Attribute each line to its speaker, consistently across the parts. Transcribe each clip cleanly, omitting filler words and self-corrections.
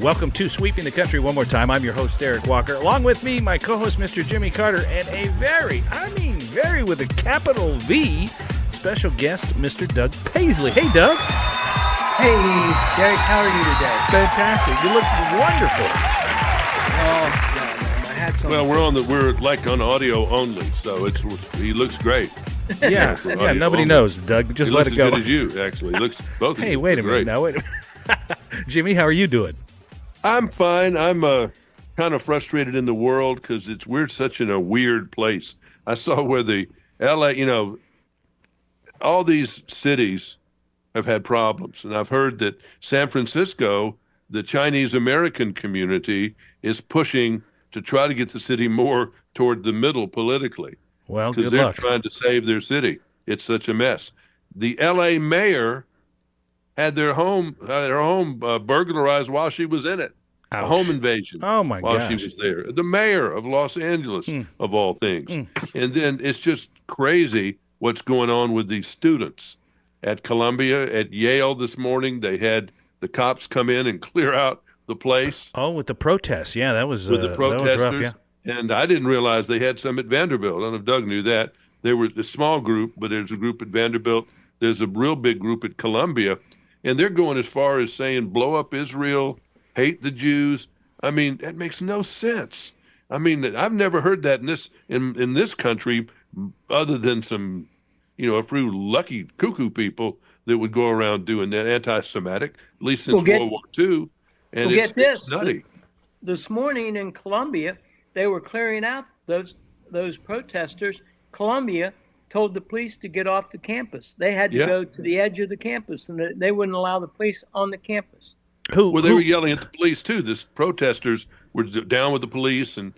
Speaker 1: Welcome to Sweeping the Country one more time. I'm your host, Derik Walker. Along with me, my co-host, Mr. Jimmy Carter, and a very with a capital V, special guest, Mr. Doug Paisley. Hey, Doug.
Speaker 2: Hey, Derik, how are you today?
Speaker 1: Fantastic. You look wonderful.
Speaker 2: Oh, I had some.
Speaker 3: Well, we're like on audio only, so he looks great.
Speaker 1: Yeah, nobody knows, Doug. Just let it go.
Speaker 3: He looks as good as you, actually. He looks both.
Speaker 1: Hey, wait a minute. Now, wait a minute. Jimmy, how are you doing?
Speaker 3: I'm fine. I'm kind of frustrated in the world because we're such in a weird place. I saw where the LA, all these cities have had problems, and I've heard that San Francisco, the Chinese American community, is pushing to try to get the city more toward the middle politically.
Speaker 1: Well, good
Speaker 3: because they're
Speaker 1: luck.
Speaker 3: trying to save their city. It's such a mess. The LA mayor had their home burglarized while she was in it.
Speaker 1: Ouch.
Speaker 3: A home invasion.
Speaker 1: Oh my
Speaker 3: while
Speaker 1: gosh.
Speaker 3: she was there. The mayor of Los Angeles, of all things. And then it's just crazy what's going on with these students. At Columbia, at Yale this morning, they had the cops come in and clear out the place.
Speaker 1: Oh, with the protests. Yeah, that was
Speaker 3: with the protesters.
Speaker 1: That was rough, yeah.
Speaker 3: And I didn't realize they had some at Vanderbilt. I don't know if Doug knew that. They were a small group, but there's a group at Vanderbilt. There's a real big group at Columbia. And they're going as far as saying, blow up Israel, hate the Jews. I mean, that makes no sense. I mean, I've never heard that in this country, other than some, a few lucky cuckoo people that would go around doing that, anti-Semitic, at least since World War II. And it's nutty.
Speaker 2: This morning in Columbia, they were clearing out those protesters. Columbia told the police to get off the campus. They had to go to the edge of the campus, and they wouldn't allow the police on the campus.
Speaker 3: They were yelling at the police too. This protesters were down with the police and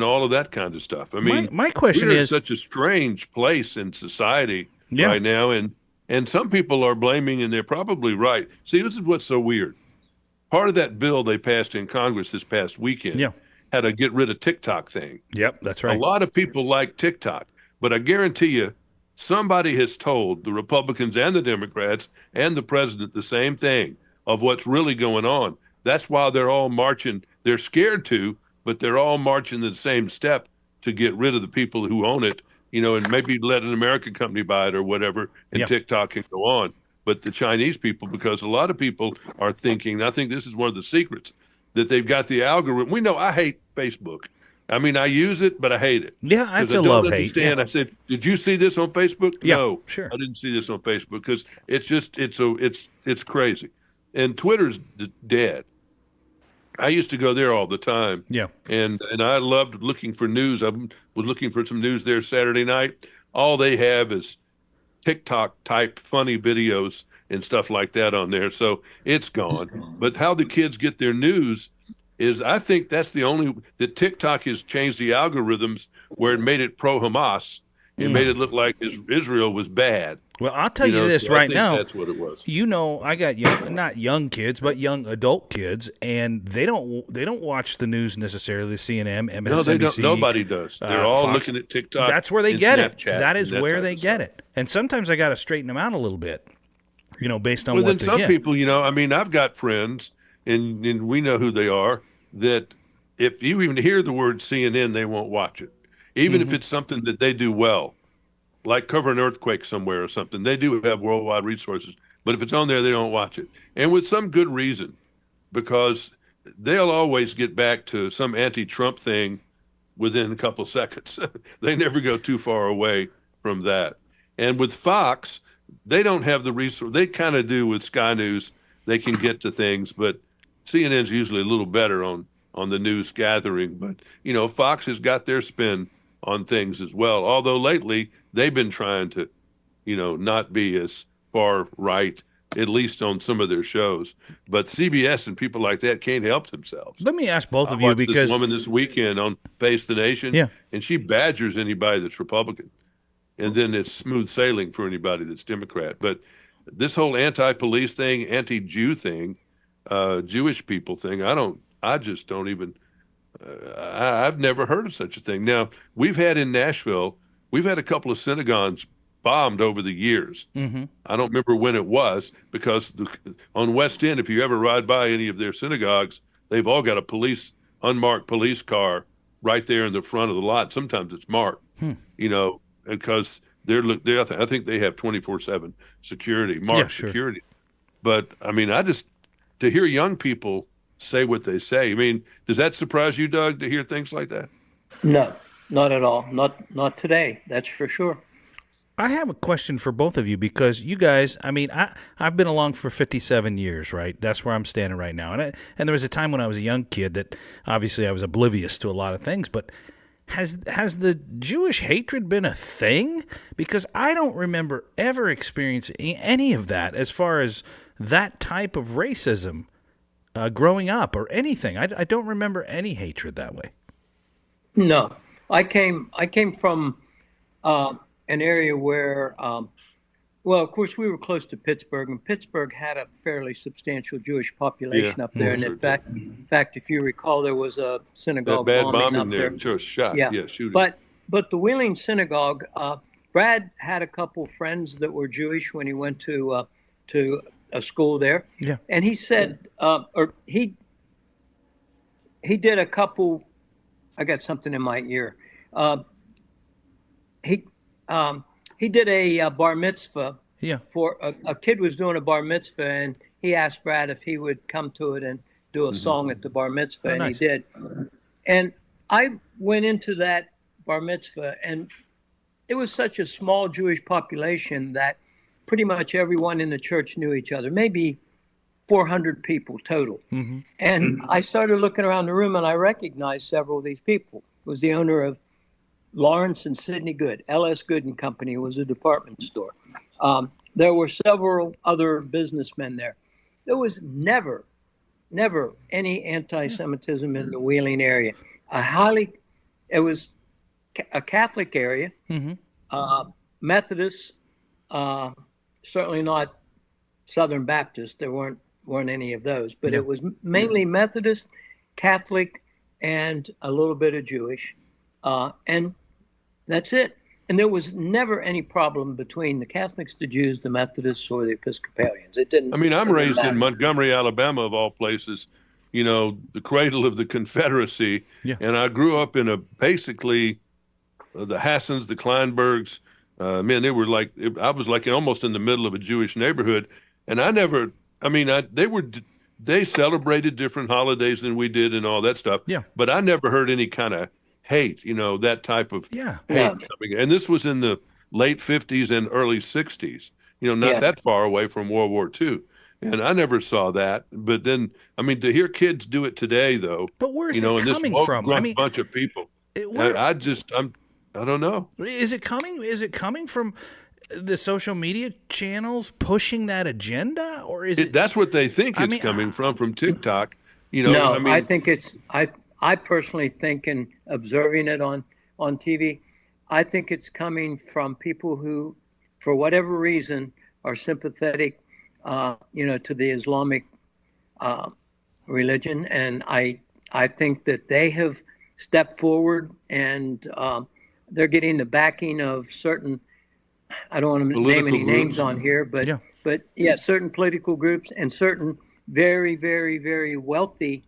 Speaker 3: all of that kind of stuff. I mean,
Speaker 1: my question is
Speaker 3: such a strange place in society right now, and some people are blaming, and they're probably right. See, this is what's so weird. Part of that bill they passed in Congress this past weekend had a get rid of TikTok thing.
Speaker 1: Yep, that's right.
Speaker 3: A lot of people like TikTok. But I guarantee you, somebody has told the Republicans and the Democrats and the president the same thing of what's really going on. That's why they're all marching. They're scared to, but they're all marching the same step to get rid of the people who own it, and maybe let an American company buy it or whatever, and TikTok can go on. But the Chinese people, because a lot of people are thinking, I think this is one of the secrets, that they've got the algorithm. We know I hate Facebook. I mean, I use it, but I hate it.
Speaker 1: Yeah, that's a love-hate.
Speaker 3: I said, "Did you see this on Facebook?"
Speaker 1: Yeah,
Speaker 3: no,
Speaker 1: sure.
Speaker 3: I didn't see this on Facebook because it's crazy, and Twitter's dead. I used to go there all the time.
Speaker 1: Yeah,
Speaker 3: and I loved looking for news. I was looking for some news there Saturday night. All they have is TikTok type funny videos and stuff like that on there. So it's gone. But how the kids get their news is, I think that's that TikTok has changed the algorithms where it made it pro-Hamas. It made it look like Israel was bad.
Speaker 1: Well, I'll tell you this right now.
Speaker 3: That's what it was.
Speaker 1: I got not young kids, but young adult kids, and they don't watch the news necessarily. CNN, MSNBC.
Speaker 3: No, they don't. Nobody does. They're all
Speaker 1: Fox.
Speaker 3: looking at TikTok.
Speaker 1: That's where they get
Speaker 3: Snapchat
Speaker 1: it. That is where they get it. And sometimes I got to straighten them out a little bit, based on what they get.
Speaker 3: Well, then some people, I mean, I've got friends, and we know who they are, that if you even hear the word CNN, they won't watch it. Even if it's something that they do well, like cover an earthquake somewhere or something. They do have worldwide resources. But if it's on there, they don't watch it. And with some good reason, because they'll always get back to some anti-Trump thing within a couple of seconds. They never go too far away from that. And with Fox, they don't have the resource. They kind of do with Sky News. They can get to things, but CNN's usually a little better on the news gathering. But, Fox has got their spin on things as well. Although lately they've been trying to, not be as far right, at least on some of their shows. But CBS and people like that can't help themselves.
Speaker 1: Let me ask both of
Speaker 3: you,
Speaker 1: because
Speaker 3: this woman this weekend on Face the Nation, and she badgers anybody that's Republican. And then it's smooth sailing for anybody that's Democrat. But this whole anti-police thing, anti-Jew thing, Jewish people thing, I just don't even, I've never heard of such a thing. Now, we've had in Nashville, we've had a couple of synagogues bombed over the years.
Speaker 1: Mm-hmm.
Speaker 3: I don't remember when it was, because on West End, if you ever ride by any of their synagogues, they've all got a unmarked police car right there in the front of the lot. Sometimes it's marked, because I think they have 24/7 security, marked security. But I mean, to hear young people say what they say, I mean, does that surprise you, Doug, to hear things like that?
Speaker 2: No, not at all. Not today. That's for sure.
Speaker 1: I have a question for both of you, because you guys, I mean, I've been along for 57 years, right? That's where I'm standing right now. And there was a time when I was a young kid that obviously I was oblivious to a lot of things, but has the Jewish hatred been a thing? Because I don't remember ever experiencing any of that as far as that type of racism growing up or anything. I don't remember any hatred that way.
Speaker 2: No, I came from an area where, well, of course, we were close to Pittsburgh, and Pittsburgh had a fairly substantial Jewish population up there. And in fact, if you recall, there was a synagogue
Speaker 3: that bad
Speaker 2: bombing
Speaker 3: up there. Just shot.
Speaker 2: Yeah,
Speaker 3: shooting.
Speaker 2: But the Wheeling Synagogue, Brad had a couple friends that were Jewish when he went to a school there.
Speaker 1: Yeah,
Speaker 2: and he said, or he did a couple. I got something in my ear. He did a bar mitzvah.
Speaker 1: Yeah.
Speaker 2: For a kid was doing a bar mitzvah, and he asked Brad if he would come to it and do a song at the bar mitzvah, and
Speaker 1: nice.
Speaker 2: he did. And I went into that bar mitzvah, and it was such a small Jewish population that pretty much everyone in the church knew each other, maybe 400 people total.
Speaker 1: Mm-hmm.
Speaker 2: And I started looking around the room, and I recognized several of these people. It was the owner of Lawrence and Sidney Good. L.S. Good and Company was a department store. There were several other businessmen there. There was never any anti-Semitism in the Wheeling area. It was a Catholic area, Methodist, certainly not Southern Baptist. There weren't any of those, but it was mainly Methodist, Catholic, and a little bit of Jewish. And that's it. And there was never any problem between the Catholics, the Jews, the Methodists, or the Episcopalians. It didn't.
Speaker 3: I mean, I'm raised in Montgomery, Alabama, of all places, the cradle of the Confederacy. Yeah. And I grew up in the Hassens, the Kleinbergs. They were I was almost in the middle of a Jewish neighborhood. And they celebrated different holidays than we did and all that stuff.
Speaker 1: Yeah.
Speaker 3: But I never heard any kind of hate, that type of hate coming. And this was in the late 50s and early 60s, not that far away from World War II. And I never saw that. But then, to hear kids do it today, though.
Speaker 1: But where's it coming from?
Speaker 3: Bunch of people. I don't know.
Speaker 1: Is it coming from the social media channels pushing that agenda, or is it?
Speaker 3: That's what they think it's coming from TikTok.
Speaker 2: No, I think it's. I personally think, in observing it on TV, I think it's coming from people who, for whatever reason, are sympathetic, to the Islamic religion, and I think that they have stepped forward, and they're getting the backing of certain. I don't want to name any names on here, but certain political groups and certain very, very, very wealthy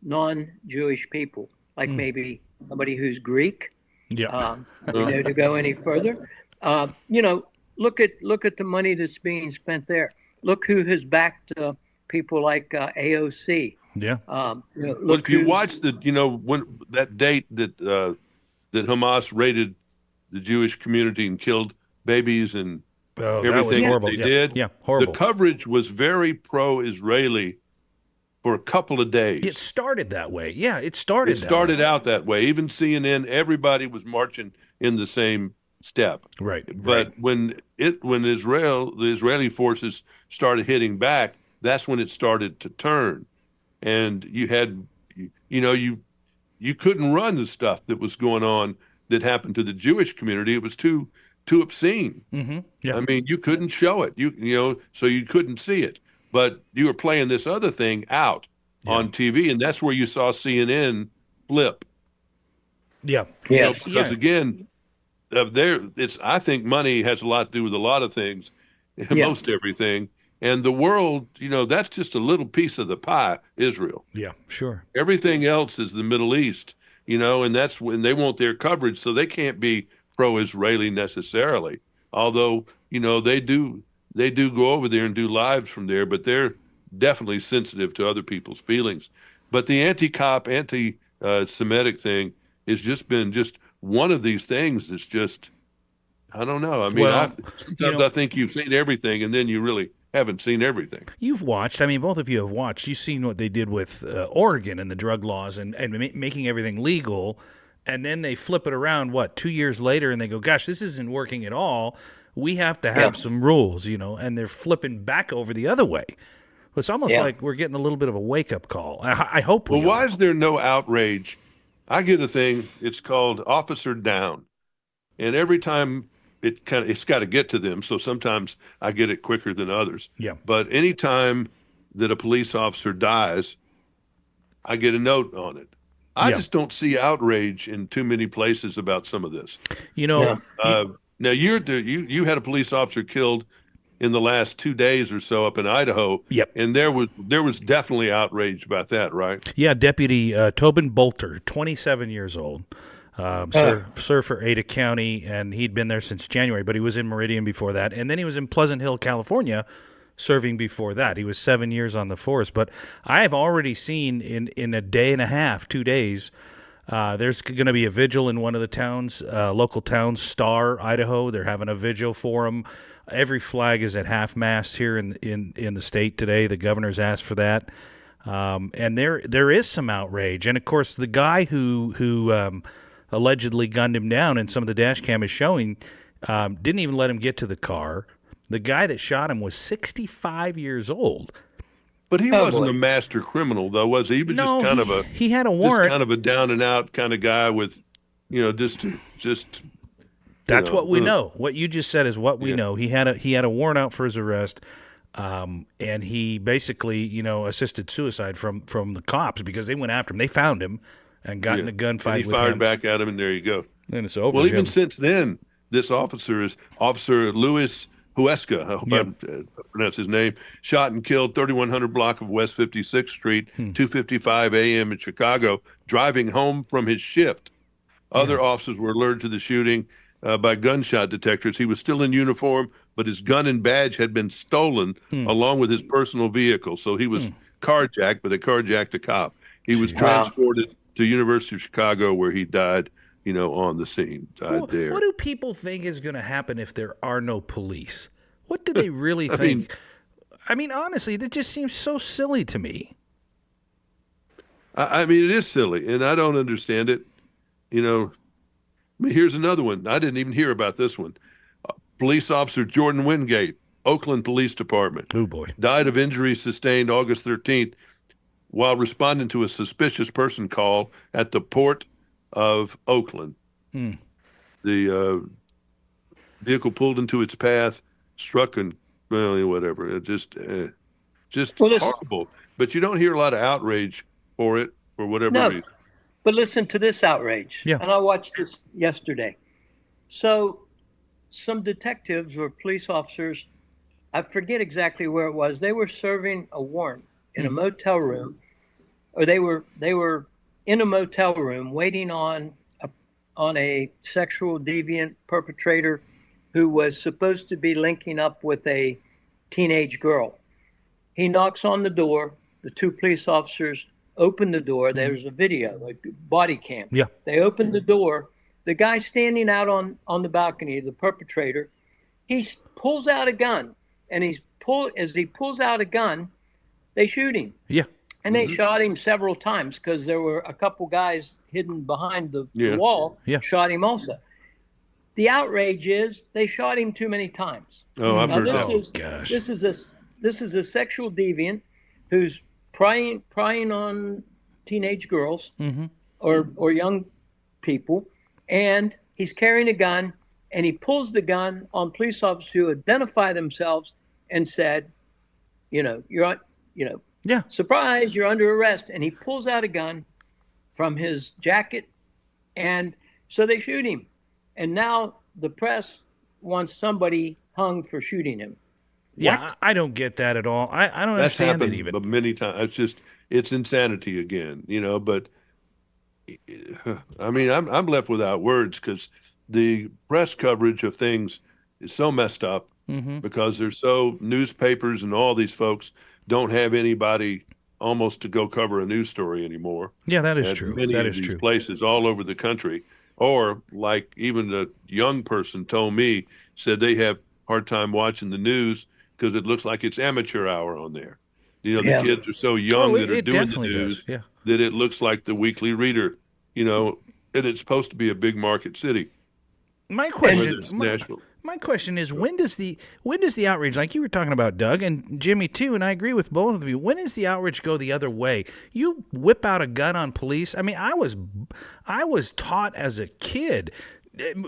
Speaker 2: non-Jewish people, like maybe somebody who's Greek. Yeah. To go any further, look at the money that's being spent there. Look who has backed people like AOC.
Speaker 1: Yeah.
Speaker 3: Look, if you watch when that date that Hamas raided the Jewish community and killed babies and everything that they did.
Speaker 1: Yeah, horrible.
Speaker 3: The coverage was very pro-Israeli for a couple of days.
Speaker 1: It started that way. Yeah, it started
Speaker 3: out that way. Even CNN, everybody was marching in the same step.
Speaker 1: Right.
Speaker 3: But when the Israeli forces started hitting back, that's when it started to turn. And you had, you couldn't run the stuff that was going on that happened to the Jewish community. It was too obscene.
Speaker 1: Mm-hmm. Yeah.
Speaker 3: You couldn't show it. So you couldn't see it. But you were playing this other thing out on TV, and that's where you saw CNN flip.
Speaker 1: Yeah.
Speaker 3: Because again, I think money has a lot to do with a lot of things,
Speaker 2: Yeah.
Speaker 3: most everything. And the world, that's just a little piece of the pie, Israel.
Speaker 1: Yeah, sure.
Speaker 3: Everything else is the Middle East, and that's when they want their coverage, so they can't be pro-Israeli necessarily. Although, they do go over there and do lives from there, but they're definitely sensitive to other people's feelings. But the anti-cop, anti-Semitic thing has just been just one of these things that's just, I don't know. I mean, sometimes I think you've seen everything, and then you really haven't seen everything.
Speaker 1: You've watched. I mean, both of you have watched. You've seen what they did with Oregon and the drug laws and making everything legal. And then they flip it around, 2 years later, and they go, gosh, this isn't working at all. We have to have some rules, and they're flipping back over the other way. It's almost like we're getting a little bit of a wake-up call. I hope we are.
Speaker 3: Why is there no outrage? I get a thing. It's called Officer Down. And every time it's got to get to them. So sometimes I get it quicker than others.
Speaker 1: Yeah.
Speaker 3: But anytime that a police officer dies, I get a note on it. I just don't see outrage in too many places about some of this. Now you had a police officer killed in the last 2 days or so up in Idaho.
Speaker 1: Yep.
Speaker 3: And there was definitely outrage about that, right?
Speaker 1: Yeah, Deputy Tobin Bolter, 27 years old, served for Ada County, and he'd been there since January, but he was in Meridian before that. And then he was in Pleasant Hill, California, serving before that. He was 7 years on the force. But I have already seen in a day and a half, 2 days, there's going to be a vigil in one of the towns, local towns, Star, Idaho. They're having a vigil for him. Every flag is at half-mast here in the state today. The governor's asked for that. And there is some outrage. And, of course, the guy who allegedly gunned him down, and some of the dash cam is showing, didn't even let him get to the car. The guy that shot him was 65 years old.
Speaker 3: But he wasn't a master criminal, though, was he? He was just kind of
Speaker 1: he had a warrant.
Speaker 3: Just kind of a down and out kind of guy with, just.
Speaker 1: That's what we know. What you just said is what we know. He had a warrant out for his arrest, and he basically, assisted suicide from the cops because they went after him. They found him and got in a gunfight with him.
Speaker 3: He fired back at him, and there you go.
Speaker 1: And it's over.
Speaker 3: Well, even since then, this officer is Officer Louis Huesca, I hope I pronounce his name, shot and killed 3100 block of West 56th Street, 2:55 a.m. in Chicago, driving home from his shift. Other officers were alerted to the shooting by gunshot detectors. He was still in uniform, but his gun and badge had been stolen along with his personal vehicle. So he was carjacked, but they carjacked a cop. He was transported to University of Chicago, where he died, on the scene. Died there.
Speaker 1: What do people think is going to happen if there are no police? What do they really think? I mean, honestly, that just seems so silly to me.
Speaker 3: I mean, it is silly, and I don't understand it. Here's another one. I didn't even hear about this one. Police officer Jordan Wingate, Oakland Police Department.
Speaker 1: Oh, boy. Died
Speaker 3: of injuries sustained August 13th while responding to a suspicious person call at the Port of Oakland. The vehicle pulled into its path, struck and whatever. It just horrible. But you don't hear a lot of outrage for it for whatever reason.
Speaker 2: But listen to this outrage.
Speaker 1: Yeah.
Speaker 2: And I watched this yesterday. So some detectives or police officers, I forget exactly where it was, they were serving a warrant in a motel room, or they were in a motel room waiting on a sexual deviant perpetrator who was supposed to be linking up with a teenage girl. He knocks on the door. The two police officers open the door. There's a video, like body cam.
Speaker 1: Yeah.
Speaker 2: They open the door. The guy standing out on the balcony, the perpetrator, he pulls out a gun, and as he pulls out a gun, they shoot him.
Speaker 1: Yeah.
Speaker 2: And they shot him several times because there were a couple guys hidden behind the wall.
Speaker 1: Yeah.
Speaker 2: Shot him also. The outrage is they shot him too many times.
Speaker 3: Oh, I've heard that.
Speaker 2: This is a sexual deviant who's prying on teenage girls or young people, and he's carrying a gun, and he pulls the gun on police officers who identify themselves and said, surprise, you're under arrest. And he pulls out a gun from his jacket, and so they shoot him. And now the press wants somebody hung for shooting him.
Speaker 1: Yeah,
Speaker 2: What?
Speaker 1: I don't get that at all. I don't
Speaker 3: That's
Speaker 1: understand it
Speaker 3: happened
Speaker 1: even.
Speaker 3: but many times. It's insanity again, but I mean, I'm left without words because the press coverage of things is so messed up because there's so newspapers and all these folks don't have anybody almost to go cover a news story anymore.
Speaker 1: Yeah, that is
Speaker 3: At
Speaker 1: true.
Speaker 3: many
Speaker 1: That
Speaker 3: of
Speaker 1: is
Speaker 3: these
Speaker 1: true.
Speaker 3: places all over the country, or like even a young person told me, said they have hard time watching the news because it looks like it's amateur hour on there. The
Speaker 2: Yeah.
Speaker 3: kids are so
Speaker 1: Oh,
Speaker 3: young that are
Speaker 1: it
Speaker 3: doing the
Speaker 1: definitely does.
Speaker 3: news
Speaker 1: Yeah.
Speaker 3: that it looks like the Weekly Reader, and it's supposed to be a big market city.
Speaker 1: My
Speaker 3: Whether
Speaker 1: question,
Speaker 3: it's national.
Speaker 1: my question is, when does the outrage, like you were talking about, Doug and Jimmy too, and I agree with both of you. When does the outrage go the other way? You whip out a gun on police. I mean, I was taught as a kid.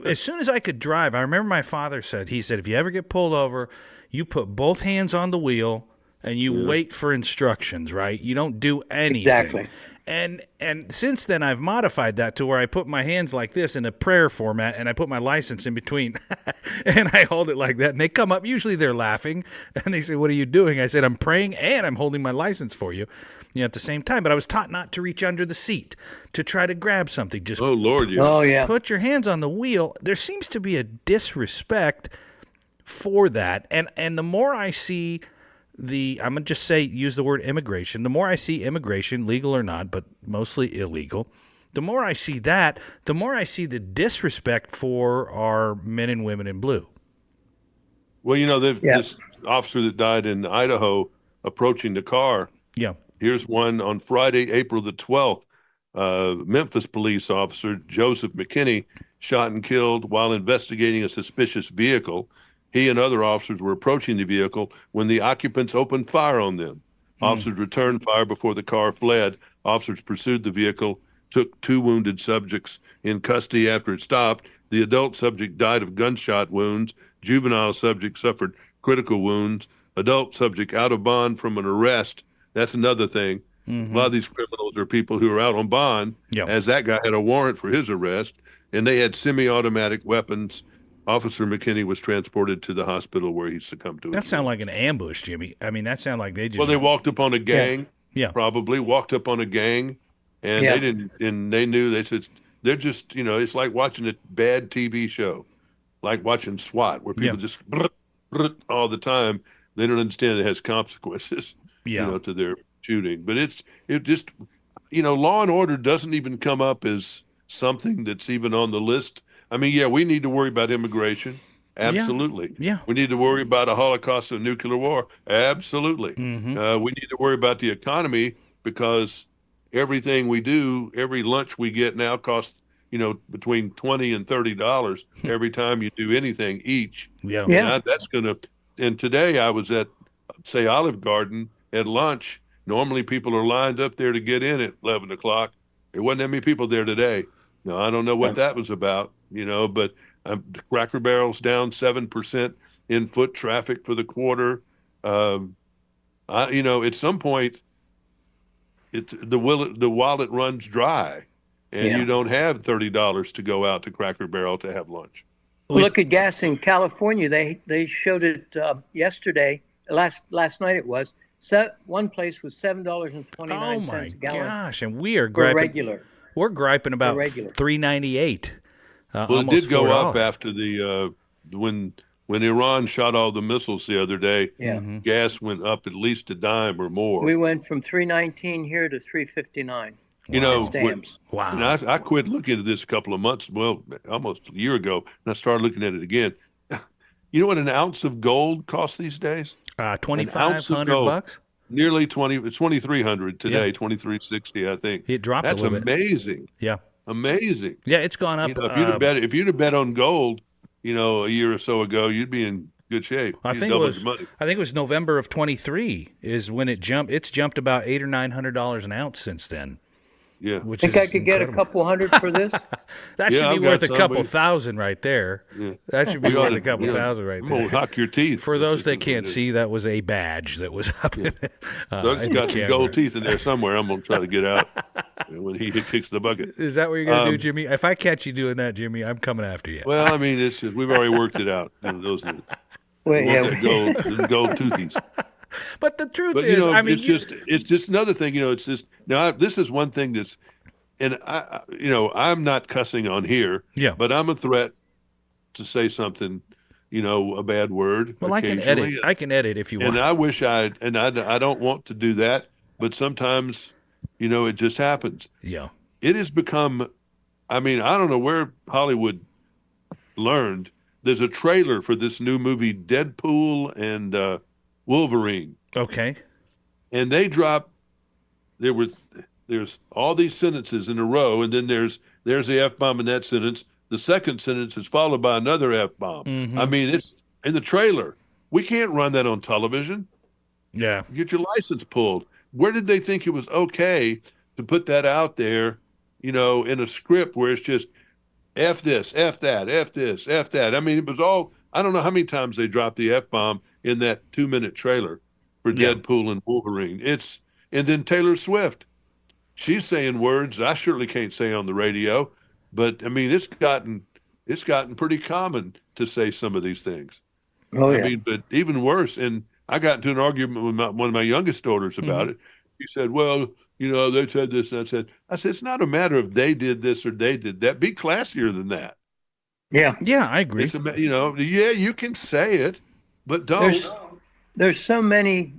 Speaker 1: As soon as I could drive, I remember my father said, if you ever get pulled over, you put both hands on the wheel and you wait for instructions, right? You don't do anything.
Speaker 2: Exactly.
Speaker 1: And since then, I've modified that to where I put my hands like this in a prayer format, and I put my license in between, and I hold it like that. And they come up. Usually, they're laughing, and they say, "What are you doing?" I said, "I'm praying, and I'm holding my license for you, at the same time." But I was taught not to reach under the seat to try to grab something. Just
Speaker 3: Oh Lord, yeah.
Speaker 2: Oh yeah.
Speaker 1: put your hands on the wheel. There seems to be a disrespect for that, and the more I see I'm going to just use the word immigration. The more I see immigration, legal or not, but mostly illegal, the more I see that, the more I see the disrespect for our men and women in blue.
Speaker 3: Well, this officer that died in Idaho approaching the car.
Speaker 1: Yeah.
Speaker 3: Here's one on Friday, April the 12th. Memphis police officer Joseph McKinney shot and killed while investigating a suspicious vehicle. He and other officers were approaching the vehicle when the occupants opened fire on them. Officers returned fire before the car fled. Officers pursued the vehicle, took 2 wounded subjects in custody after it stopped. The adult subject died of gunshot wounds. Juvenile subject suffered critical wounds. Adult subject out of bond from an arrest. That's another thing. A lot of these criminals are people who are out on bond, as that guy had a warrant for his arrest, and they had semi-automatic weapons. Officer McKinney was transported to the hospital where he succumbed to it.
Speaker 1: That sounded like an ambush, Jimmy. I mean, that sounded like they just...
Speaker 3: Well, they walked up on a gang.
Speaker 1: Yeah.
Speaker 3: Probably walked up on a gang, and they didn't. And they knew. They said they're just. It's like watching a bad TV show, like watching SWAT, where people just all the time. They don't understand it has consequences. To their shooting. But it just, law and order doesn't even come up as something that's even on the list. I mean, we need to worry about immigration. Absolutely.
Speaker 1: Yeah.
Speaker 3: We need to worry about a Holocaust and nuclear war. Absolutely. We need to worry about the economy because everything we do, every lunch we get now costs, between $20 and $30 every time you do anything each.
Speaker 1: Yeah.
Speaker 3: And that's going to, and today I was at, say, Olive Garden at lunch. Normally people are lined up there to get in at 11 o'clock. There wasn't that many people there today. Now, I don't know what that was about, but Cracker Barrel's down 7% in foot traffic for the quarter. At some point, the wallet runs dry, and you don't have $30 to go out to Cracker Barrel to have lunch.
Speaker 2: Look at gas in California. They showed it yesterday. Last night it was. One place was $7.29
Speaker 1: Oh my
Speaker 2: a gallon.
Speaker 1: gosh! And we are
Speaker 2: For
Speaker 1: griping.
Speaker 2: regular.
Speaker 1: We're griping about $3.98.
Speaker 3: Well, it did go
Speaker 1: $4.
Speaker 3: up after the when Iran shot all the missiles the other day.
Speaker 2: Yeah.
Speaker 3: Gas went up at least a dime or more.
Speaker 2: We went from $3.19 here to $3.59.
Speaker 1: Wow.
Speaker 3: And I quit looking at this a couple of months, almost a year ago, and I started looking at it again. You know what an ounce of gold costs these days?
Speaker 1: $2,500.
Speaker 3: Nearly 20. It's 2,300 today. 2,360, I think.
Speaker 1: It dropped
Speaker 3: That's
Speaker 1: a little bit.
Speaker 3: amazing.
Speaker 1: Yeah.
Speaker 3: Amazing.
Speaker 1: Yeah, it's gone up.
Speaker 3: If you'd have bet on gold, a year or so ago, you'd be in good shape.
Speaker 1: I think it was November of 23 is when it jumped. It's jumped about $800 or $900 an ounce since then.
Speaker 3: Yeah.
Speaker 2: I think I could get a couple hundred for this.
Speaker 1: That should be worth a couple thousand right there.
Speaker 3: Yeah.
Speaker 1: That should be worth a couple thousand right there.
Speaker 3: We'll knock your teeth.
Speaker 1: For those that can't see, that was a badge that was up in
Speaker 3: Doug's got some gold teeth in there somewhere. I'm going to try to get out. when he kicks the bucket.
Speaker 1: Is that what you're going to do, Jimmy? If I catch you doing that, Jimmy, I'm coming after you.
Speaker 3: Well, I mean, it's just we've already worked it out. Those
Speaker 2: Well,
Speaker 3: gold toothies.
Speaker 1: But the truth
Speaker 3: But
Speaker 1: is, I mean,
Speaker 3: it's just another thing. It's just now this is one thing that's, and I'm not cussing on here.
Speaker 1: Yeah.
Speaker 3: But I'm a threat to say something, a bad word.
Speaker 1: Well, I can edit. I can edit if you want.
Speaker 3: And I wish I don't want to do that, but sometimes, it just happens.
Speaker 1: Yeah.
Speaker 3: It has become, I mean, I don't know where Hollywood learned. There's a trailer for this new movie, Deadpool and Wolverine.
Speaker 1: Okay.
Speaker 3: And they there's all these sentences in a row, and then there's the F-bomb in that sentence. The second sentence is followed by another F-bomb.
Speaker 1: Mm-hmm.
Speaker 3: I mean, it's in the trailer. We can't run that on television.
Speaker 1: Yeah.
Speaker 3: Get your license pulled. Where did they think it was okay to put that out there, in a script where it's just F this, F that, F this, F that? I mean, it was all, I don't know how many times they dropped the F-bomb in that 2-minute trailer for Deadpool and Wolverine. And then Taylor Swift. She's saying words I surely can't say on the radio, but I mean, it's gotten pretty common to say some of these things.
Speaker 2: Oh, yeah.
Speaker 3: I mean, but even worse, and I got into an argument with one of my youngest daughters about it. He said, well, they said this, and I said, it's not a matter of they did this or they did that. Be classier than that.
Speaker 1: Yeah. Yeah, I agree.
Speaker 3: It's you can say it, but don't.
Speaker 2: There's so many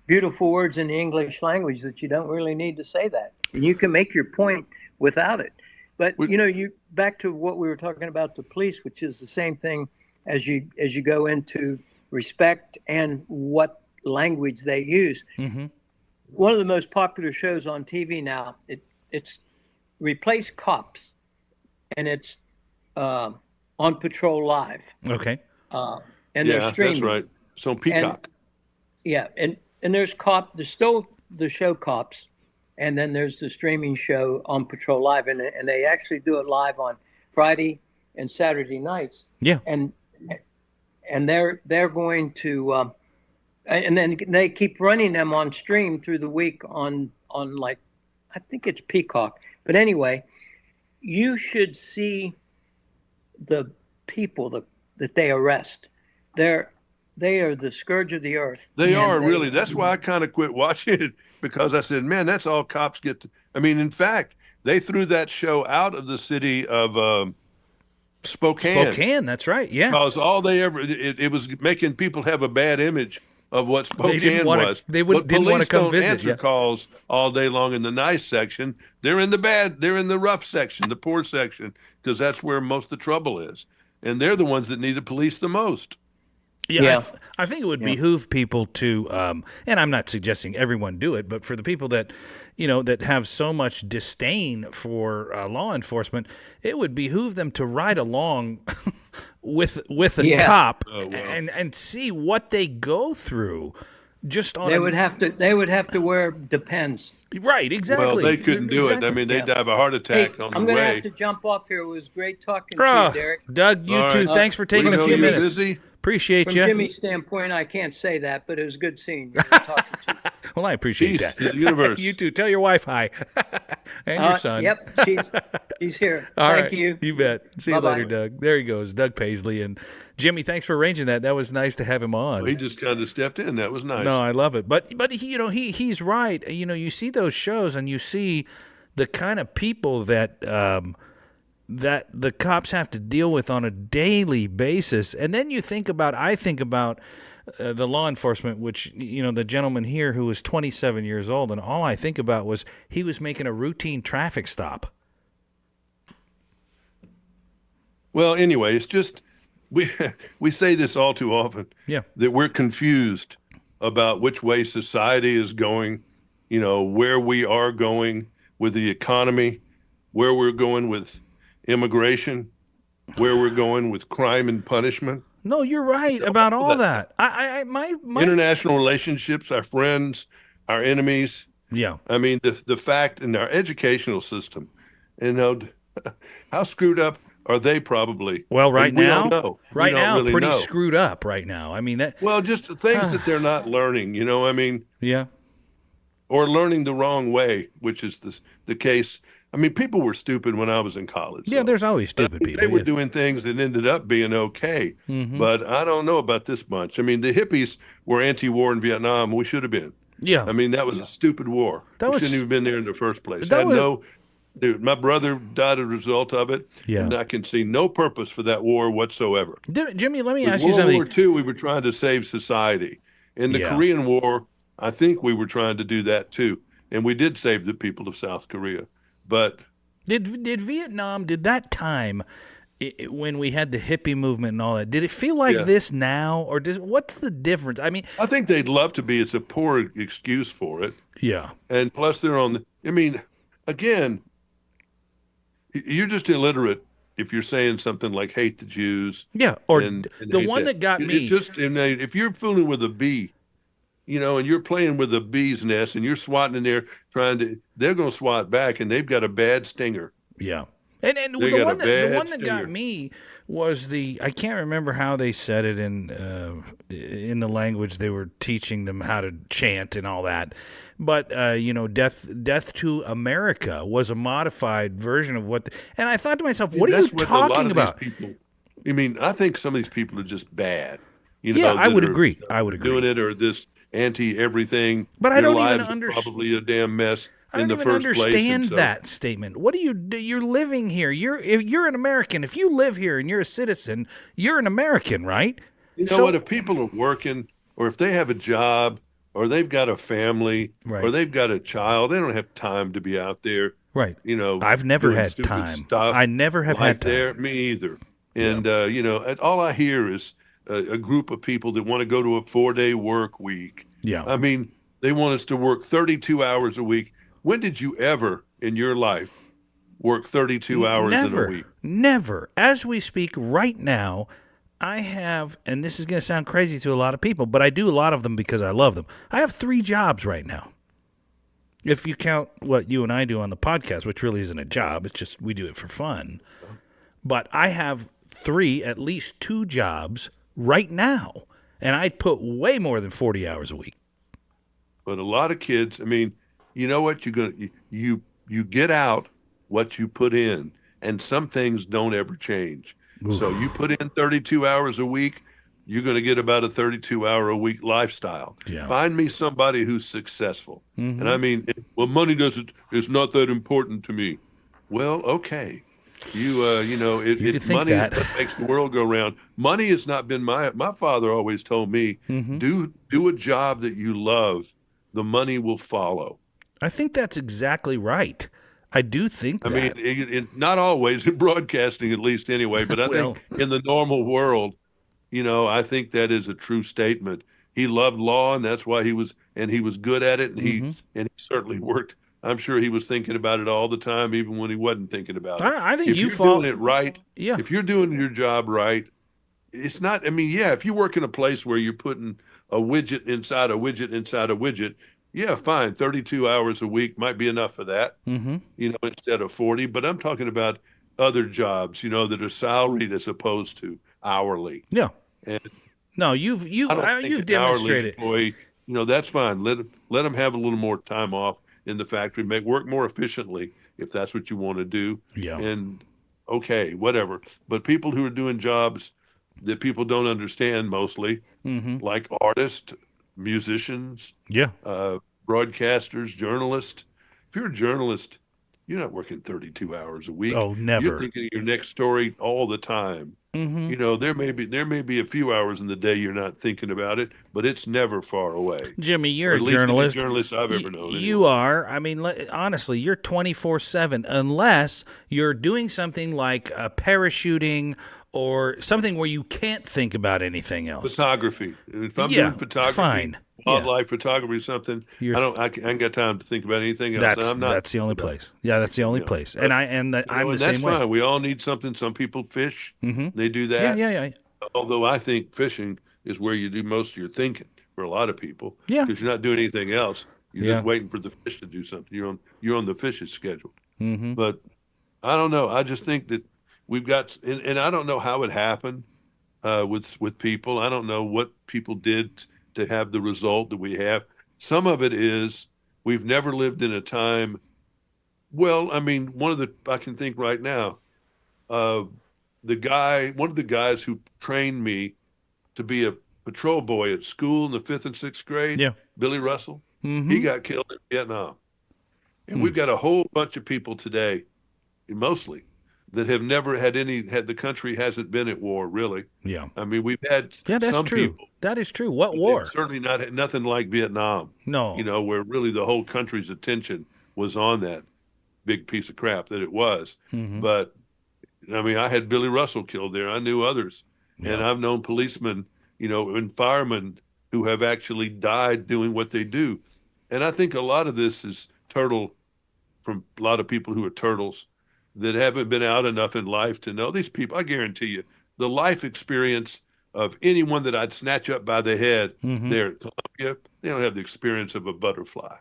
Speaker 2: beautiful words in the English language that you don't really need to say that. And you can make your point without it. But, you back to what we were talking about, the police, which is the same thing as you go into respect and what language they use. Mm-hmm. One of the most popular shows on TV now, it's replaced cops, and it's On Patrol Live.
Speaker 1: Okay.
Speaker 2: And they're streaming.
Speaker 3: That's right. So Peacock.
Speaker 2: And there's still the show Cops, and then there's the streaming show On Patrol Live, and they actually do it live on Friday and Saturday nights. Yeah. And they're going to and then they keep running them on stream through the week on like, I think it's Peacock. But anyway, you should see the people that they arrest. They are the scourge of the earth.
Speaker 3: They are really. That's why I kind of quit watching it, because I said, man, that's all cops get to. I mean, in fact, they threw that show out of the city of Spokane.
Speaker 1: Spokane, that's right. Yeah.
Speaker 3: Because all they ever, it was making people have a bad image of what Spokane was.
Speaker 1: They didn't want to come visit.
Speaker 3: Answer calls all day long in the nice section. They're in the rough section, the poor section, because that's where most of the trouble is. And they're the ones that need the police the most.
Speaker 1: Yeah. I think it would behoove people to, and I'm not suggesting everyone do it, but for the people that, that have so much disdain for law enforcement, it would behoove them to ride along with a cop and see what they go through. Just on
Speaker 2: they would have to wear Depends.
Speaker 1: Right, exactly.
Speaker 3: Well, they couldn't do it. I mean, they'd have a heart attack on the way.
Speaker 2: I'm going to have to jump off here. It was great talking to you, Derik.
Speaker 1: Doug, you too. Thanks for taking a few minutes.
Speaker 3: Busy?
Speaker 1: Appreciate you.
Speaker 2: From Jimmy's standpoint, I can't say that, but it was good seeing you. Talking to you.
Speaker 1: Well, I appreciate that.
Speaker 3: The universe.
Speaker 1: You too. Tell your wife hi. And your son.
Speaker 2: Yep, she's here.
Speaker 1: All
Speaker 2: Thank
Speaker 1: right.
Speaker 2: you.
Speaker 1: You bet. See
Speaker 2: Bye-bye.
Speaker 1: you later, Doug. There he goes, Doug Paisley. And Jimmy, thanks for arranging that. That was nice to have him on.
Speaker 3: Well, he just kind of stepped in. That was nice.
Speaker 1: No, I love it. But he's right. You see those shows and you see the kind of people that that the cops have to deal with on a daily basis. And then I think about the law enforcement, which, the gentleman here who was 27 years old, and all I think about was he was making a routine traffic stop.
Speaker 3: Well, anyway, it's just we say this all too often.
Speaker 1: Yeah.
Speaker 3: That we're confused about which way society is going, where we are going with the economy, where we're going with immigration, where we're going with crime and punishment.
Speaker 1: No, you're right about all that. My
Speaker 3: international relationships, our friends, our enemies.
Speaker 1: Yeah.
Speaker 3: I mean, the fact in our educational system, how screwed up are they probably?
Speaker 1: Well, right now,
Speaker 3: we don't know.
Speaker 1: Right now,
Speaker 3: really
Speaker 1: pretty
Speaker 3: know.
Speaker 1: Screwed up right now. I mean that.
Speaker 3: Well, just things that they're not learning. I mean.
Speaker 1: Yeah.
Speaker 3: or learning the wrong way, which is the case. I mean, people were stupid when I was in college.
Speaker 1: Yeah,
Speaker 3: So.
Speaker 1: there's always stupid people.
Speaker 3: They were doing things that ended up being okay, but I don't know about this bunch. I mean, the hippies were anti-war in Vietnam. We should have been.
Speaker 1: Yeah.
Speaker 3: I mean, that was a stupid war.
Speaker 1: That
Speaker 3: We shouldn't
Speaker 1: was-
Speaker 3: even been there in the first place.
Speaker 1: that was-
Speaker 3: Dude, my brother died as a result of it,
Speaker 1: Yeah.
Speaker 3: and I can see no purpose for that war whatsoever.
Speaker 1: Jimmy, let me
Speaker 3: With
Speaker 1: ask you
Speaker 3: World
Speaker 1: something.
Speaker 3: War II, we were trying to save society. In the
Speaker 1: Yeah.
Speaker 3: Korean War, I think we were trying to do that too, and we did save the people of South Korea. But
Speaker 1: Did Vietnam, did that time, when we had the hippie movement and all that, did it feel like
Speaker 3: Yeah.
Speaker 1: this now? Or what's the difference? I mean,
Speaker 3: I think they'd love to be. It's a poor excuse for it.
Speaker 1: yeah.
Speaker 3: And plus, they're on the. I mean, again, you're just illiterate if you're saying something like "hate the Jews."
Speaker 1: Yeah, or
Speaker 3: and
Speaker 1: the
Speaker 3: hate
Speaker 1: one that got me.
Speaker 3: It's just if you're fooling with a bee, and you're playing with a bee's nest, and you're swatting in there they're going to swat back, and they've got a bad stinger.
Speaker 1: Yeah. And
Speaker 3: They
Speaker 1: the
Speaker 3: got
Speaker 1: one
Speaker 3: a bad
Speaker 1: that got
Speaker 3: stinger.
Speaker 1: me was I can't remember how they said it in the language they were teaching them how to chant and all that. But death to America was a modified version of what and I thought to myself, what are you
Speaker 3: That's what a lot
Speaker 1: talking
Speaker 3: of
Speaker 1: about?
Speaker 3: these people. I mean, I think some of these people are just bad.
Speaker 1: Yeah, I
Speaker 3: that
Speaker 1: would
Speaker 3: are
Speaker 1: agree. I would agree.
Speaker 3: Doing it or this anti-everything.
Speaker 1: But I
Speaker 3: Their
Speaker 1: don't even
Speaker 3: lives are
Speaker 1: understand.
Speaker 3: probably a damn mess
Speaker 1: I
Speaker 3: in
Speaker 1: don't
Speaker 3: the
Speaker 1: even
Speaker 3: first place.
Speaker 1: understand
Speaker 3: and so-
Speaker 1: that statement. What do you're living here? If you're an American. If you live here and you're a citizen, you're an American, right?
Speaker 3: You know what? If people are working, or if they have a job, or they've got a family,
Speaker 1: Right.
Speaker 3: or they've got a child, they don't have time to be out there.
Speaker 1: Right.
Speaker 3: I've
Speaker 1: never had time. I never have had time.
Speaker 3: There, me either. And all I hear is a group of people that want to go to a 4-day work week.
Speaker 1: Yeah.
Speaker 3: I mean, they want us to work 32 hours a week. When did you ever in your life work 32 hours in a week?
Speaker 1: Never. As we speak right now, I have, and this is going to sound crazy to a lot of people, but I do a lot of them because I love them. I have 3 jobs right now. If you count what you and I do on the podcast, which really isn't a job, it's just we do it for fun. But I have 3, at least 2 jobs right now, and I put way more than 40 hours a week.
Speaker 3: But a lot of kids, I mean, you know what? You get out what you put in, and some things don't ever change. So you put in 32 hours a week, you're going to get about a 32-hour a week lifestyle.
Speaker 1: Yeah.
Speaker 3: Find me somebody who's successful. And I mean, money is not that important to me. Well, okay.
Speaker 1: You could think
Speaker 3: money
Speaker 1: that.
Speaker 3: is what makes the world go round. Money has not been my father always told me, do a job that you love, the money will follow.
Speaker 1: I think that's exactly right. I do think that.
Speaker 3: I mean, not always in broadcasting, at least anyway, but I think in the normal world, I think that is a true statement. He loved law, and that's why he was good at it, and he certainly worked. I'm sure he was thinking about it all the time, even when he wasn't thinking about it.
Speaker 1: I think
Speaker 3: if
Speaker 1: you
Speaker 3: you're
Speaker 1: fall
Speaker 3: doing it right,
Speaker 1: Yeah.
Speaker 3: if you're doing your job right, it's not. I mean, yeah, if you work in a place where you're putting a widget inside a widget inside a widget, yeah, fine. 32 hours a week might be enough for that, instead of 40. But I'm talking about other jobs, that are salaried as opposed to hourly.
Speaker 1: Yeah.
Speaker 3: And
Speaker 1: No, you've
Speaker 3: an
Speaker 1: demonstrated.
Speaker 3: hourly employee, that's fine. Let them have a little more time off in the factory, work more efficiently if that's what you want to do.
Speaker 1: Yeah.
Speaker 3: And okay, whatever. But people who are doing jobs that people don't understand mostly, like artists, musicians,
Speaker 1: Yeah.
Speaker 3: broadcasters, journalists. If you're a journalist, you're not working 32 hours a week.
Speaker 1: Oh, never.
Speaker 3: You're thinking of your next story all the time. There may be a few hours in the day you're not thinking about it, but it's never far away.
Speaker 1: Jimmy, you're
Speaker 3: Or
Speaker 1: a
Speaker 3: at least any
Speaker 1: journalist.
Speaker 3: journalist I've ever known.
Speaker 1: You are. I mean, honestly, you're 24/7 unless you're doing something like parachuting or something where you can't think about anything else.
Speaker 3: Photography. If I'm
Speaker 1: Yeah,
Speaker 3: doing photography,
Speaker 1: fine.
Speaker 3: wildlife photography, something, I ain't got time to think about anything else.
Speaker 1: That's the only place. Yeah, that's the only place. And I'm the
Speaker 3: and
Speaker 1: same
Speaker 3: that's
Speaker 1: way.
Speaker 3: fine. We all need something. Some people fish. They do
Speaker 1: Yeah,
Speaker 3: that.
Speaker 1: yeah.
Speaker 3: Although I think fishing is where you do most of your thinking for a lot of people.
Speaker 1: Yeah.
Speaker 3: Because you're not doing anything else. You're
Speaker 1: Yeah.
Speaker 3: just waiting for the fish to do something. You're on the fish's schedule. But I don't know. I just think that we've got, and I don't know how it happened with people. I don't know what people did to have the result that we have. Some of it is we've never lived in a time. Well, I mean, I can think right now, one of the guys who trained me to be a patrol boy at school in the 5th and 6th grade,
Speaker 1: Yeah.
Speaker 3: Billy Russell,
Speaker 1: Mm-hmm.
Speaker 3: he got killed in Vietnam. And we've got a whole bunch of people today, mostly, that have never had the country hasn't been at war, really.
Speaker 1: Yeah.
Speaker 3: I mean, we've had
Speaker 1: Yeah, that's
Speaker 3: some
Speaker 1: true.
Speaker 3: people.
Speaker 1: That is true. What
Speaker 3: But
Speaker 1: war?
Speaker 3: they've certainly not nothing like Vietnam,
Speaker 1: No.
Speaker 3: where really the whole country's attention was on that big piece of crap that it was.
Speaker 1: Mm-hmm.
Speaker 3: But, I mean, I had Billy Russell killed there. I knew others.
Speaker 1: Yeah.
Speaker 3: And I've known policemen, and firemen who have actually died doing what they do. And I think a lot of this is from a lot of people who are turtles that haven't been out enough in life to know these people. I guarantee you, the life experience of anyone that I'd snatch up by the head there at Columbia, they don't have the experience of a butterfly.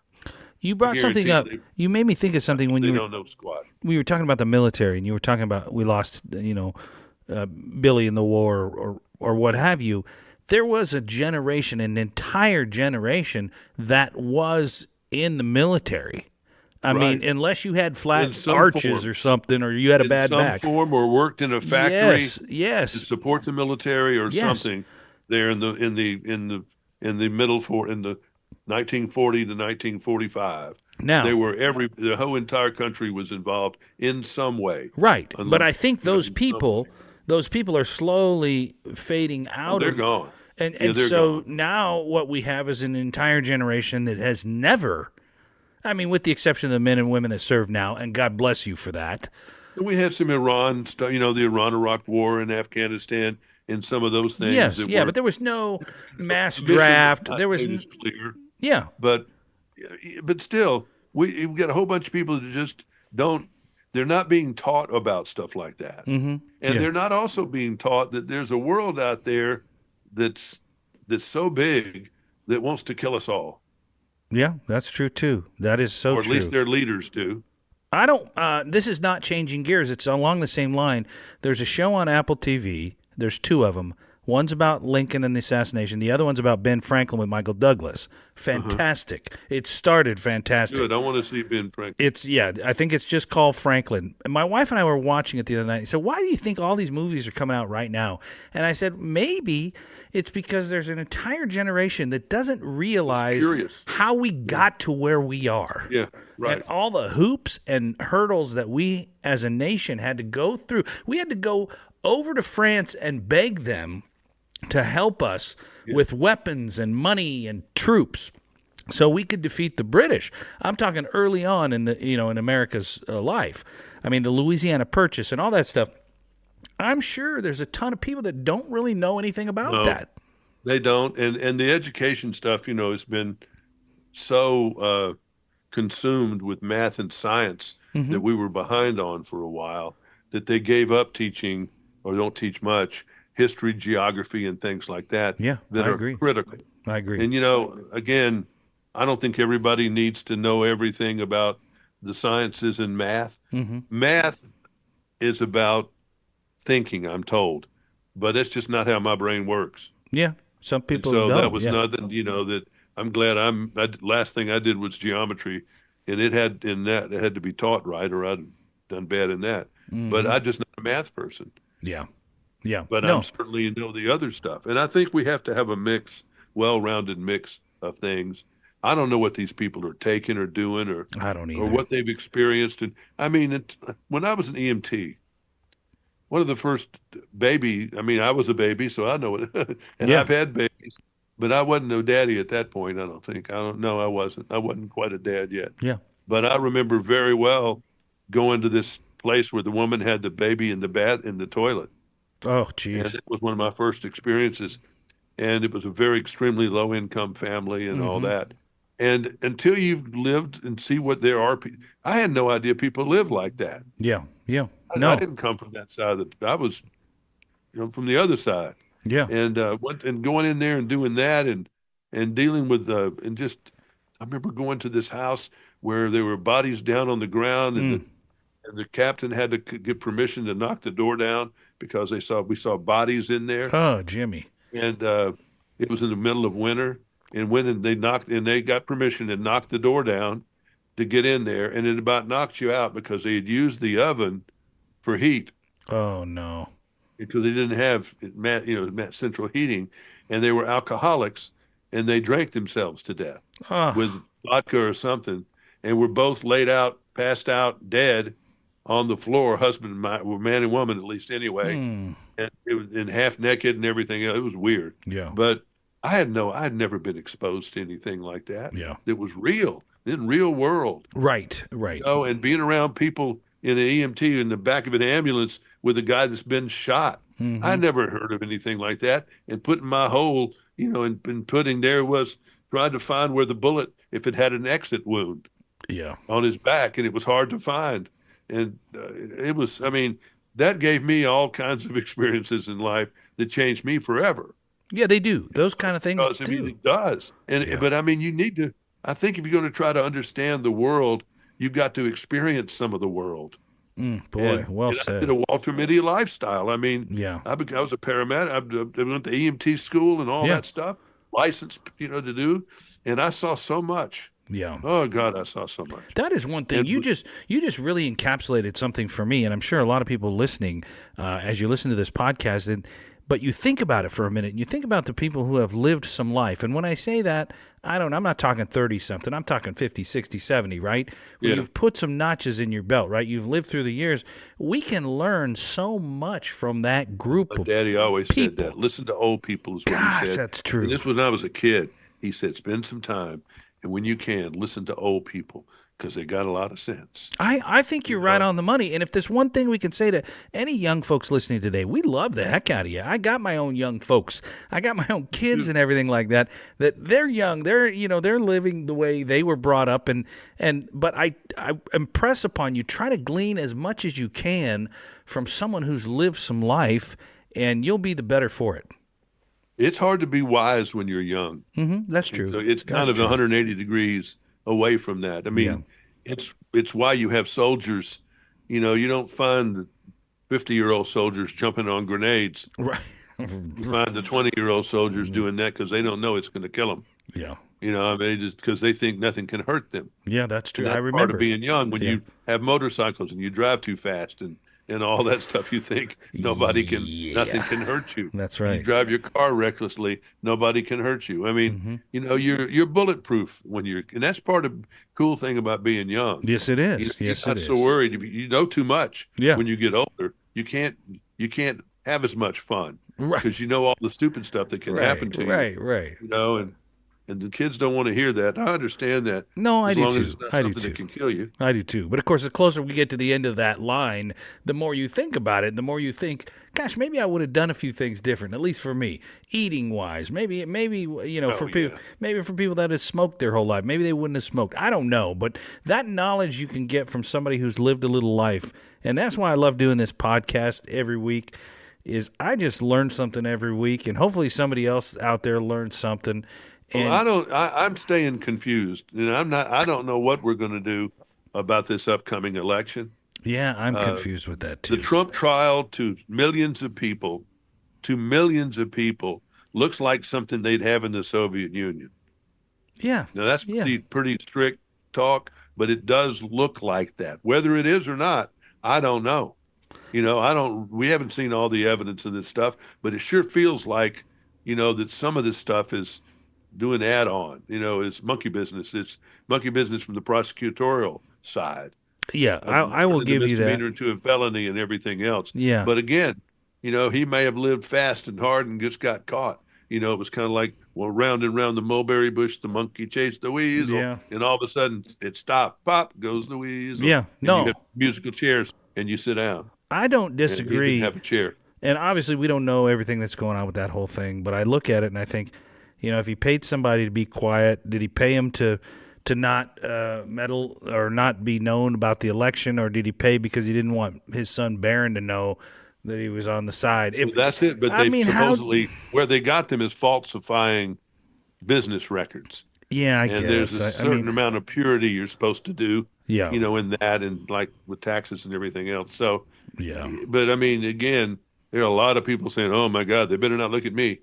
Speaker 1: You brought something up. You made me think of something when
Speaker 3: they
Speaker 1: you
Speaker 3: don't know squat.
Speaker 1: We were talking about the military, and you were talking about we lost, Billy in the war or what have you. There was a generation, an entire generation that was in the military. I mean, unless you had flat arches or something, or you had a bad back.
Speaker 3: In some form, or worked in a factory.
Speaker 1: Yes.
Speaker 3: To support the military or something. There in the middle in the 1940 to 1945.
Speaker 1: Now
Speaker 3: the whole entire country was involved in some way.
Speaker 1: Right, but I think those people are slowly fading out.
Speaker 3: They're gone.
Speaker 1: And so now what we have is an entire generation that has never. I mean, with the exception of the men and women that serve now, and God bless you for that.
Speaker 3: We had some Iran stuff, the Iran-Iraq War in Afghanistan, and some of those things.
Speaker 1: Yes, but there was no mass draft. There was
Speaker 3: clear.
Speaker 1: Yeah,
Speaker 3: but still, we've got a whole bunch of people that just don't. They're not being taught about stuff like that, and they're not also being taught that there's a world out there that's so big that wants to kill us all.
Speaker 1: Yeah, that's true too. That is so true.
Speaker 3: Or at least their leaders do.
Speaker 1: I don't. This is not changing gears. It's along the same line. There's a show on Apple TV. There's two of them. One's about Lincoln and the assassination. The other one's about Ben Franklin with Michael Douglas. Fantastic. It started fantastic.
Speaker 3: Good. I want to see Ben Franklin.
Speaker 1: I think it's just called Franklin. And my wife and I were watching it the other night. He said, why do you think all these movies are coming out right now? And I said, maybe it's because there's an entire generation that doesn't realize how we got to where we are.
Speaker 3: Yeah, right.
Speaker 1: And all the hoops and hurdles that we as a nation had to go through. We had to go over to France and beg them to help us with weapons and money and troops so we could defeat the British. I'm talking early on in in America's life. I mean, the Louisiana Purchase and all that stuff. I'm sure there's a ton of people that don't really know anything about that.
Speaker 3: They don't. And the education stuff, has been so consumed with math and science that we were behind on for a while that they gave up teaching or don't teach much history, geography, and things like that.
Speaker 1: Yeah,
Speaker 3: that
Speaker 1: I
Speaker 3: are
Speaker 1: agree.
Speaker 3: critical.
Speaker 1: I agree.
Speaker 3: And, again, I don't think everybody needs to know everything about the sciences and math. Math is about thinking, I'm told, but that's just not how my brain works.
Speaker 1: Yeah, some people
Speaker 3: so
Speaker 1: don't.
Speaker 3: That was nothing, that I'm glad last thing I did was geometry, and it had to be taught right, or I'd done bad in that. But I'm just not a math person.
Speaker 1: Yeah.
Speaker 3: But I'm certainly the other stuff. And I think we have to have a well-rounded mix of things. I don't know what these people are taking or doing, or
Speaker 1: I don't either,
Speaker 3: or what they've experienced. And I mean, when I was an EMT, one of the first I was a baby, so I know it. And I've had babies, but I wasn't no daddy at that point. I don't think. I don't know. I wasn't. I wasn't quite a dad yet.
Speaker 1: Yeah.
Speaker 3: But I remember very well going to this place where the woman had the baby in the toilet.
Speaker 1: Oh, geez.
Speaker 3: And it was one of my first experiences. And it was a very extremely low income family and all that. And until you've lived and see what there are, I had no idea people live like that.
Speaker 1: Yeah. Yeah.
Speaker 3: I didn't come from that side I was, from the other side.
Speaker 1: Yeah.
Speaker 3: And going in there and doing that and dealing with and just, I remember going to this house where there were bodies down on the ground and the captain had to get permission to knock the door down because we saw bodies in there.
Speaker 1: Oh, Jimmy.
Speaker 3: And it was in the middle of winter. and went and they got permission and knocked the door down to get in there, and it about knocked you out because they had used the oven for heat.
Speaker 1: Oh no!
Speaker 3: Because they didn't have central heating, and they were alcoholics, and they drank themselves to death with vodka or something, and were both laid out, passed out, dead on the floor, man and woman at least anyway, and it was in half naked and everything else. It was weird.
Speaker 1: Yeah,
Speaker 3: but I'd never been exposed to anything like that.
Speaker 1: Yeah,
Speaker 3: that was real in real world.
Speaker 1: Right.
Speaker 3: And being around people in an EMT in the back of an ambulance with a guy that's been shot. I never heard of anything like that. And putting my hole, and putting there was trying to find where the bullet, if it had an exit wound, on his back, and it was hard to find. And that gave me all kinds of experiences in life that changed me forever.
Speaker 1: Yeah, they do. Those kind of things do.
Speaker 3: It does. But you need to. I think if you're going to try to understand the world, you've got to experience some of the world.
Speaker 1: Well said.
Speaker 3: I did a Walter Mitty lifestyle. I was a paramedic. I went to EMT school and all that stuff, licensed, to do. And I saw so much.
Speaker 1: Yeah.
Speaker 3: Oh God, I saw so much.
Speaker 1: That is one thing. You just really encapsulated something for me, and I'm sure a lot of people listening as you listen to this podcast. But you think about it for a minute, and you think about the people who have lived some life. And when I say that, I'm not talking 30-something. I'm talking 50, 60, 70, right? Where you've put some notches in your belt, right? You've lived through the years. We can learn so much from that group of
Speaker 3: Daddy always said that. Listen to old people is what he said.
Speaker 1: That's true.
Speaker 3: And this was when I was a kid. He said, spend some time, and when you can, listen to old people, because they got a lot of sense.
Speaker 1: I think you're right on the money. And if there's one thing we can say to any young folks listening today, we love the heck out of you. I got my own young folks. I got my own kids and everything like that. That they're young. They're living the way they were brought up. But I impress upon you, try to glean as much as you can from someone who's lived some life, and you'll be the better for it.
Speaker 3: It's hard to be wise when you're young.
Speaker 1: That's true.
Speaker 3: So it's kind of 180 degrees away from that. It's why you have soldiers. You don't find the 50-year-old soldiers jumping on grenades.
Speaker 1: Right.
Speaker 3: You find the 20-year-old soldiers doing that because they don't know it's going to kill them.
Speaker 1: Yeah.
Speaker 3: Just because they think nothing can hurt them.
Speaker 1: Yeah, that's true.
Speaker 3: And that's
Speaker 1: I remember
Speaker 3: part of being young when you have motorcycles and you drive too fast and all that stuff. You think nothing can hurt you.
Speaker 1: That's right.
Speaker 3: You drive your car recklessly, nobody can hurt you. You're bulletproof and that's part of the cool thing about being young.
Speaker 1: Yes, it is.
Speaker 3: You're not so worried. You know too much. When you get older, you can't have as much fun.
Speaker 1: Right.
Speaker 3: Because you know all the stupid stuff that can happen to you.
Speaker 1: Right.
Speaker 3: And the kids don't want to hear that. I understand that.
Speaker 1: No, I do too.
Speaker 3: As long as it's not something that can kill you.
Speaker 1: I do too. But of course, the closer we get to the end of that line, the more you think about it, the more you think, gosh, maybe I would have done a few things different, at least for me, eating wise. Maybe maybe for people that have smoked their whole life, maybe they wouldn't have smoked. I don't know. But that knowledge you can get from somebody who's lived a little life, and that's why I love doing this podcast every week, is I just learn something every week, and hopefully somebody else out there learns something.
Speaker 3: Well, I'm staying confused, and I don't know what we're going to do about this upcoming election.
Speaker 1: Yeah, I'm confused with that too.
Speaker 3: The Trump trial to millions of people, looks like something they'd have in the Soviet Union.
Speaker 1: Yeah.
Speaker 3: Now that's pretty strict talk, but it does look like that. Whether it is or not, I don't know. We haven't seen all the evidence of this stuff, but it sure feels like, that some of this stuff is doing add-on, it's monkey business. It's monkey business from the prosecutorial side.
Speaker 1: Yeah, I will give you that.
Speaker 3: Misdemeanor to a felony and everything else.
Speaker 1: Yeah.
Speaker 3: But again, he may have lived fast and hard and just got caught. It was kind of like, round and round the mulberry bush, the monkey chased the weasel, and all of a sudden it stopped. Pop goes the weasel.
Speaker 1: Yeah, no.
Speaker 3: You have musical chairs and you sit down.
Speaker 1: I don't disagree.
Speaker 3: And you have a chair.
Speaker 1: And obviously we don't know everything that's going on with that whole thing, but I look at it and I think, if he paid somebody to be quiet, did he pay him to not meddle or not be known about the election, or did he pay because he didn't want his son Barron to know that he was on the side?
Speaker 3: That's it. But supposedly where they got them is falsifying business records.
Speaker 1: Yeah, I guess.
Speaker 3: And there's a certain amount of purity you're supposed to do.
Speaker 1: Yeah.
Speaker 3: In that, and like with taxes and everything else. So
Speaker 1: yeah.
Speaker 3: But again, there are a lot of people saying, "Oh my God, they better not look at me."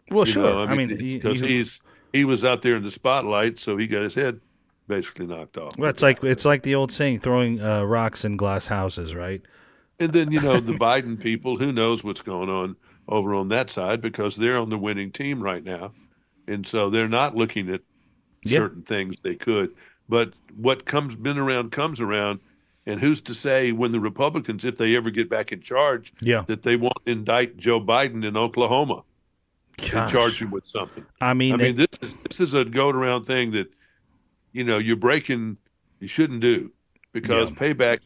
Speaker 1: Well, sure.
Speaker 3: Because he's he was out there in the spotlight, so he got his head basically knocked off.
Speaker 1: Well, it's like the old saying, throwing rocks in glass houses, right?
Speaker 3: And then, the Biden people, who knows what's going on over on that side, because they're on the winning team right now. And so they're not looking at certain things they could. But what been around comes around. And who's to say when the Republicans, if they ever get back in charge, that they won't indict Joe Biden in Oklahoma and charge him with something?
Speaker 1: I mean,
Speaker 3: this is a go-around thing that, you're breaking, you shouldn't do, because payback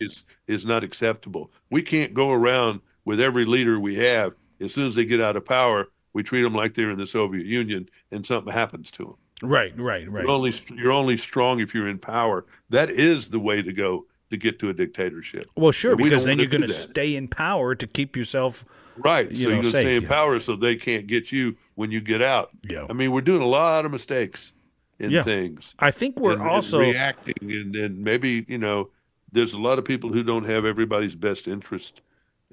Speaker 3: is not acceptable. We can't go around with every leader we have. As soon as they get out of power, we treat them like they're in the Soviet Union and something happens to them.
Speaker 1: Right.
Speaker 3: You're only strong if you're in power. That is the way to go to get to a dictatorship.
Speaker 1: Well, sure, because then you're going to stay in power to keep yourself
Speaker 3: right. So you're going to stay in power so they can't get you when you get out.
Speaker 1: Yeah.
Speaker 3: I mean, we're doing a lot of mistakes in things.
Speaker 1: I think we're also
Speaker 3: reacting, and maybe there's a lot of people who don't have everybody's best interest,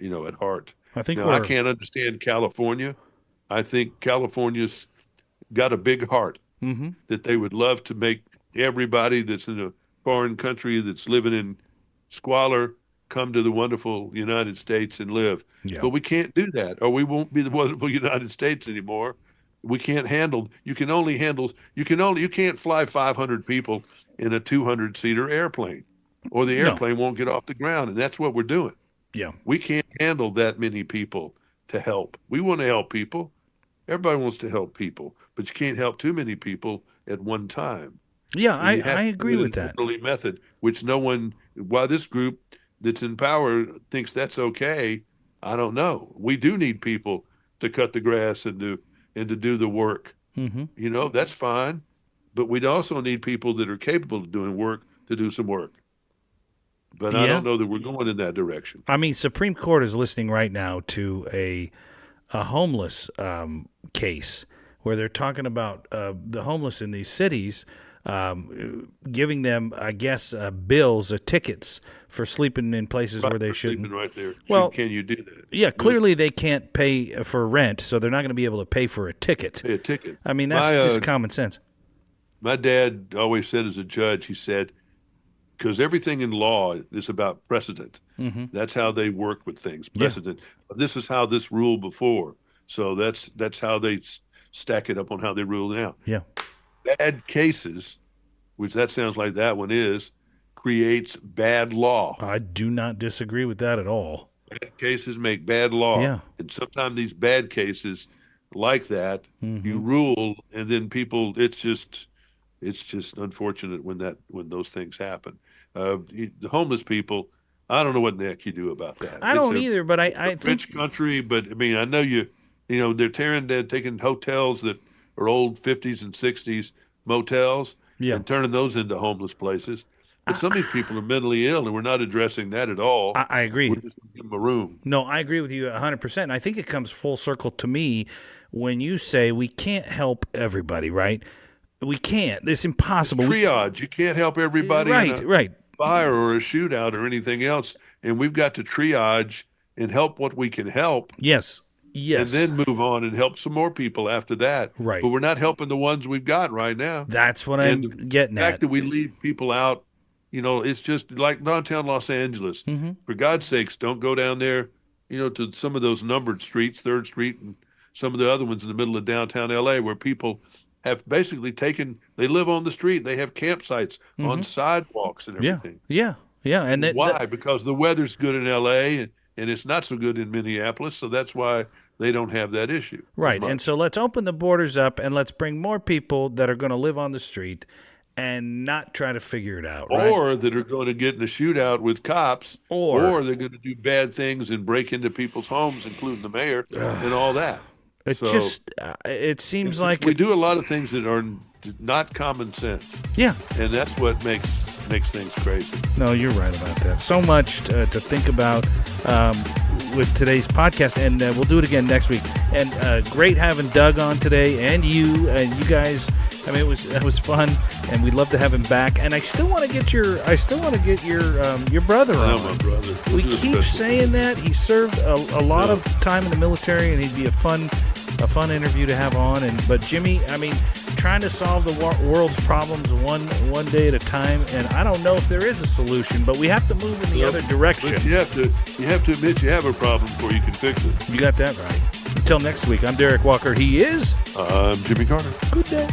Speaker 3: at heart.
Speaker 1: I think
Speaker 3: I can't understand California. I think California's got a big heart that they would love to make everybody that's in a foreign country that's living in squalor come to the wonderful United States and live. Yeah. But we can't do that, or we won't be the wonderful United States anymore. We can't handle. You can't fly 500 people in a 200-seater airplane, or the airplane won't get off the ground, and that's what we're doing.
Speaker 1: Yeah.
Speaker 3: We can't handle that many people to help. We want to help people. Everybody wants to help people, but you can't help too many people at one time.
Speaker 1: Yeah, I agree with that.
Speaker 3: Method, which no one, why this group that's in power thinks that's okay, I don't know. We do need people to cut the grass and to do the work. That's fine, but we also need people that are capable of doing work to do some work. But I don't know that we're going in that direction.
Speaker 1: I mean, Supreme Court is listening right now to a homeless case where they're talking about the homeless in these cities, giving them, I guess, bills or tickets for sleeping in places where they shouldn't.
Speaker 3: Sleeping right there.
Speaker 1: Well,
Speaker 3: can you do that?
Speaker 1: Yeah, clearly they can't pay for rent, so they're not going to be able to pay for a ticket.
Speaker 3: Pay a ticket.
Speaker 1: I mean, that's just common sense.
Speaker 3: My dad always said as a judge, he said, because everything in law is about precedent. That's how they work with things, precedent. Yeah. This is how this ruled before. So that's how they stack it up on how they rule now.
Speaker 1: Yeah.
Speaker 3: Bad cases, which that sounds like that one is, creates bad law.
Speaker 1: I do not disagree with that at all.
Speaker 3: Bad cases make bad law.
Speaker 1: Yeah.
Speaker 3: And sometimes these bad cases like that, you rule, and then people, it's just unfortunate when those things happen. The homeless people, I don't know what the heck you do about that.
Speaker 1: I don't either, but I think
Speaker 3: rich country, but I mean, I know they're taking hotels that are old 50s and 60s motels and turning those into homeless places. But some of these people are mentally ill, and we're not addressing that at all.
Speaker 1: I agree.
Speaker 3: We're just going to give them a room.
Speaker 1: No, I agree with you 100%. And I think it comes full circle to me when you say we can't help everybody, right? We can't. It's impossible.
Speaker 3: It's triage. You can't help everybody
Speaker 1: right.
Speaker 3: Fire or a shootout or anything else. And we've got to triage and help what we can help.
Speaker 1: Yes.
Speaker 3: And then move on and help some more people after that.
Speaker 1: Right.
Speaker 3: But we're not helping the ones we've got right now.
Speaker 1: That's what I'm getting at.
Speaker 3: The fact that we leave people out, it's just like downtown Los Angeles. For God's sakes, don't go down there, to some of those numbered streets, 3rd Street and some of the other ones in the middle of downtown L.A. where people have basically they live on the street. They have campsites on sidewalks and everything.
Speaker 1: Yeah. And
Speaker 3: why? Because the weather's good in L.A. and it's not so good in Minneapolis, so that's why they don't have that issue.
Speaker 1: Right, and so let's open the borders up and let's bring more people that are going to live on the street and not try to figure it out, right?
Speaker 3: Or that are going to get in a shootout with cops, or they're going to do bad things and break into people's homes, including the mayor, and all that.
Speaker 1: It seems like
Speaker 3: we do a lot of things that are not common sense.
Speaker 1: Yeah,
Speaker 3: and that's what makes things crazy.
Speaker 1: No, you're right about that. So much to think about with today's podcast, and we'll do it again next week. And great having Doug on today, and you guys. I mean, it was fun, and we'd love to have him back. And I still want to get your brother on.
Speaker 3: My brother.
Speaker 1: We keep saying that he served a lot of time in the military, and he'd be a fun interview to have on. But Jimmy, I mean, trying to solve the world's problems one day at a time, and I don't know if there is a solution, but we have to move in the other direction.
Speaker 3: But you have to admit you have a problem before you can fix it.
Speaker 1: You got that right. Until next week, I'm Derik Walker. He is...
Speaker 3: I'm Jimmy Carter.
Speaker 1: Good day.